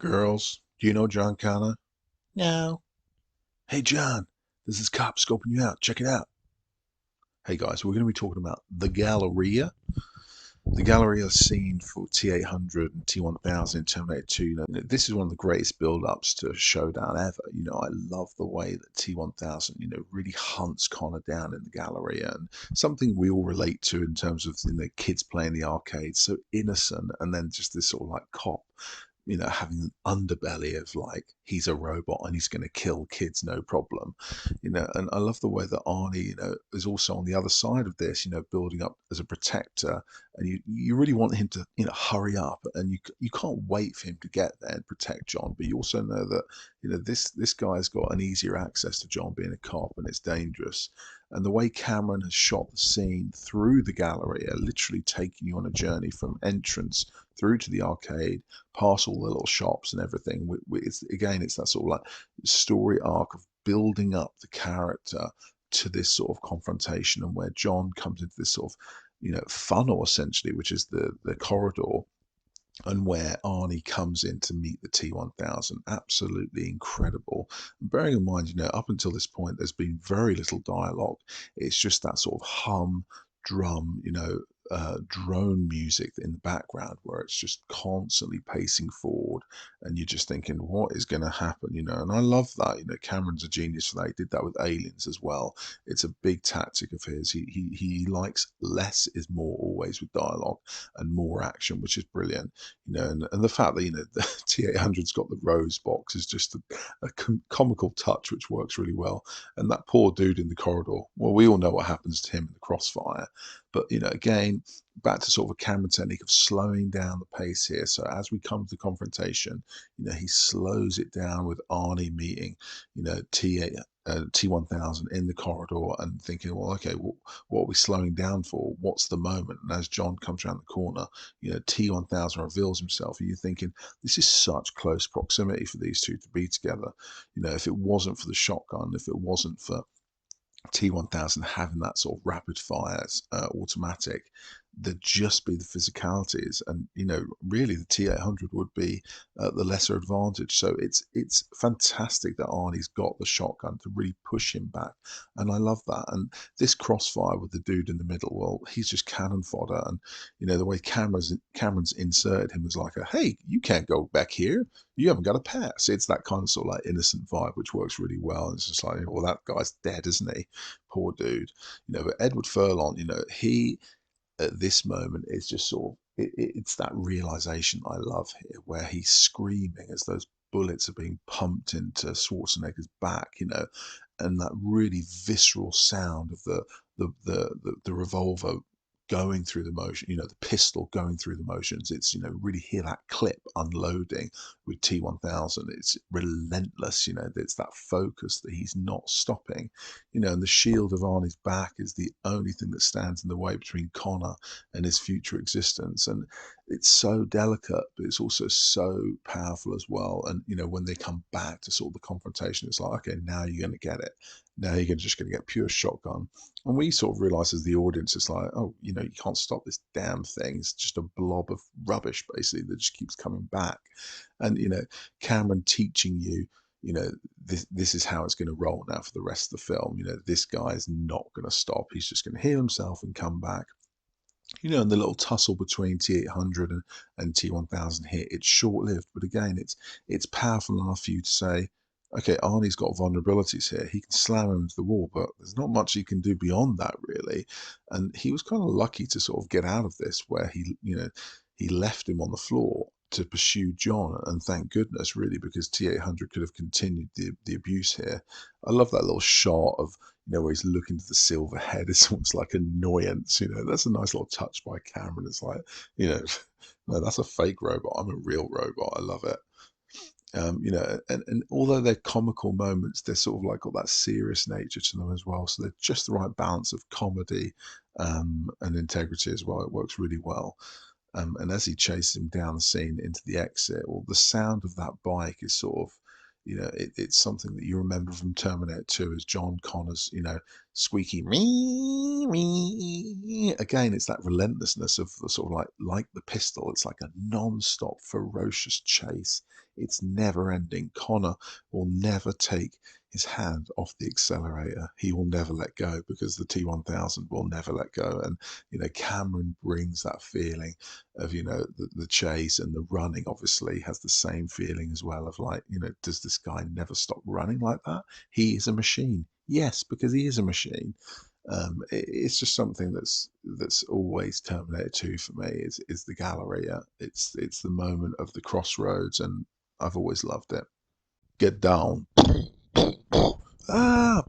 Girls, do you know John Connor? No. Hey, John, this is cop scoping you out. Check it out. Hey, guys, we're going to be talking about the Galleria. The Galleria scene for T800 and T1000 in Terminator 2. This is one of the greatest build-ups to a showdown ever. I love the way that T1000, really hunts Connor down in the Galleria, and something we all relate to in terms of kids playing the arcade, so innocent, and then just this sort of like cop having an underbelly of like he's a robot and he's going to kill kids, no problem. And I love the way that Arnie, is also on the other side of this, building up as a protector, and you really want him to, hurry up, and you can't wait for him to get there and protect John, but you also know that, this guy's got an easier access to John being a cop, and it's dangerous. And the way Cameron has shot the scene through the Galleria, literally taking you on a journey from entrance through to the arcade, past all the little shops and everything. It's that sort of like story arc of building up the character to this sort of confrontation, and where John comes into this sort of, funnel essentially, which is the corridor, and where Arnie comes in to meet the T1000. Absolutely incredible. And bearing in mind, up until this point, there's been very little dialogue. It's just that sort of hum, drum, drone music in the background, where it's just constantly pacing forward, and you're just thinking, what is going to happen? And I love that. Cameron's a genius for that. He did that with Aliens as well. It's a big tactic of his. He likes less is more always with dialogue, and more action, which is brilliant. And the fact that the T800's got the rose box is just a comical touch, which works really well. And that poor dude in the corridor, well, we all know what happens to him in the crossfire. But again, back to sort of a Cameron technique of slowing down the pace here. So as we come to the confrontation, he slows it down with Arnie meeting, T8, T1000 in the corridor, and thinking, well, okay, what are we slowing down for? What's the moment? And as John comes around the corner, T1000 reveals himself, and you're thinking, this is such close proximity for these two to be together. If it wasn't for the shotgun, if it wasn't for T1000 having that sort of rapid fire automatic, there'd just be the physicalities, and really the T800 would be the lesser advantage. So it's fantastic that Arnie's got the shotgun to really push him back, and I love that. And this crossfire with the dude in the middle, well, he's just cannon fodder. And the way Cameron's inserted him as like a, hey, you can't go back here, you haven't got a pass. It's that kind of sort of like innocent vibe, which works really well. And it's just like, well, that guy's dead, isn't he? Poor dude. But Edward Furlong, he at this moment is just sort of, it's that realization I love here, where he's screaming as those bullets are being pumped into Schwarzenegger's back, and that really visceral sound of the revolver going through the motion, the pistol going through the motions. It's, really hear that clip unloading with T1000. It's relentless, it's that focus that he's not stopping, and the shield of Arnie's back is the only thing that stands in the way between Connor and his future existence. And it's so delicate, but it's also so powerful as well. And, when they come back to sort of the confrontation, it's like, okay, now you're going to get it. Now you're just going to get pure shotgun. And we sort of realize as the audience, it's like, oh, you can't stop this damn thing. It's just a blob of rubbish, basically, that just keeps coming back. And, Cameron teaching you, this is how it's going to roll now for the rest of the film. This guy is not going to stop. He's just going to heal himself and come back. And the little tussle between T800 and T1000 here, it's short-lived, but again, it's powerful enough for you to say, okay, Arnie's got vulnerabilities here. He can slam him into the wall, but there's not much he can do beyond that, really. And he was kind of lucky to sort of get out of this, where he left him on the floor to pursue John, and thank goodness, really, because T800 could have continued the abuse here. I love that little shot of, where he's looking to the silver head. It's almost like annoyance, that's a nice little touch by Cameron. It's like, no, that's a fake robot. I'm a real robot. I love it. And although they're comical moments, they're sort of like got that serious nature to them as well. So they're just the right balance of comedy and integrity as well. It works really well. And as he chases him down the scene into the exit, well, the sound of that bike is sort of, it's something that you remember from Terminator 2 as John Connor's, squeaky me, me. Again, it's that relentlessness of the sort of like the pistol. It's like a non-stop ferocious chase It's never ending. Connor will never take his hand off the accelerator. He will never let go because the T1000 will never let go. And, Cameron brings that feeling of, the chase, and the running obviously has the same feeling as well of like, does this guy never stop running like that? He is a machine. Yes, because he is a machine. It's just something that's always Terminator 2 for me is the Galleria. It's the moment of the crossroads, and I've always loved it. Get down. Ah!